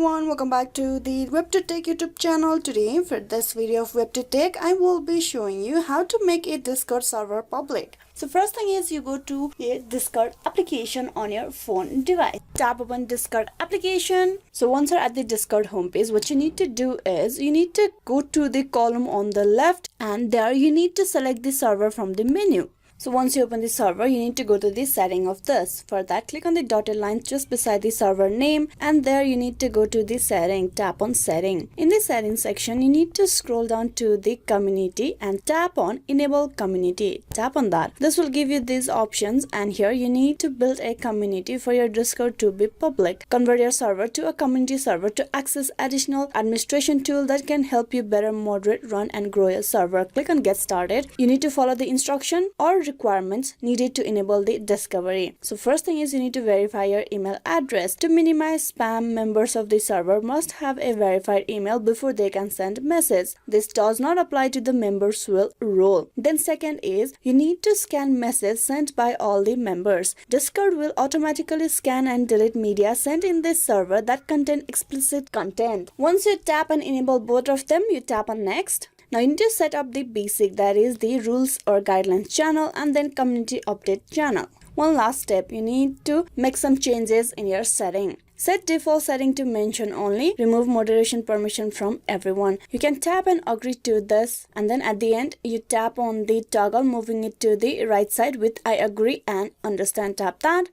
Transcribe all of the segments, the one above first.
everyone, welcome back to the WebToTech YouTube channel. Today for this video of WebToTech, I will be showing you how to make a Discord server public. So first thing is you go to a Discord application on your phone device. Tap open Discord application. So once you're at the Discord homepage, what you need to do is you need to go to the column on the left, and there you need to select the server from the menu. So once you open the server, you need to go to the setting of this. For that, click on the dotted line just beside the server name, and there you need to go to the setting. Tap on setting. In the settings section, you need to scroll down to the community and tap on enable community. Tap on that. This will give you these options, and here you need to build a community for your Discord to be public. Convert your server to a community server to access additional administration tool that can help you better moderate, run and grow your server. Click on get started. You need to follow the instruction or requirements needed to enable the discovery. So first thing is you need to verify your email address. To minimize spam, members of the server must have a verified email before they can send message. This does not apply to the members will role. Then second is you need to scan message sent by all the members. Discord will automatically scan and delete media sent in this server that contain explicit content. Once you tap and enable both of them, you tap on next. Now you need to set up the basic, that is the rules or guidelines channel, and then community update channel. One last step, you need to make some changes in your setting. Set default setting to mention only. Remove moderation permission from everyone. You can tap and agree to this, and then at the end you tap on the toggle moving it to the right side with I agree and understand. Tap that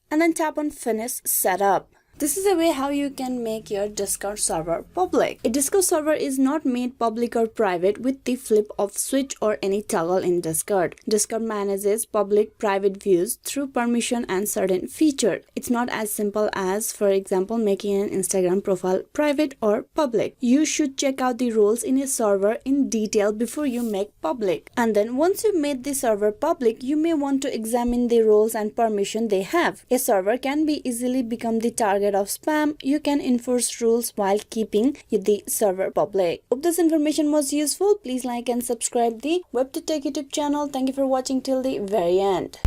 and then tap on finish setup. This is a way how you can make your Discord server public. A Discord server is not made public or private with the flip of switch or any toggle in Discord. Discord manages public private views through permission and certain features. It's not as simple as, for example, making an Instagram profile private or public. You should check out the rules in a server in detail before you make public. And then once you made the server public, you may want to examine the roles and permission they have. A server can be easily become the target of spam. You can enforce rules while keeping the server public. Hope this information was useful. Please like and subscribe the WebToTech YouTube channel. Thank you for watching till the very end.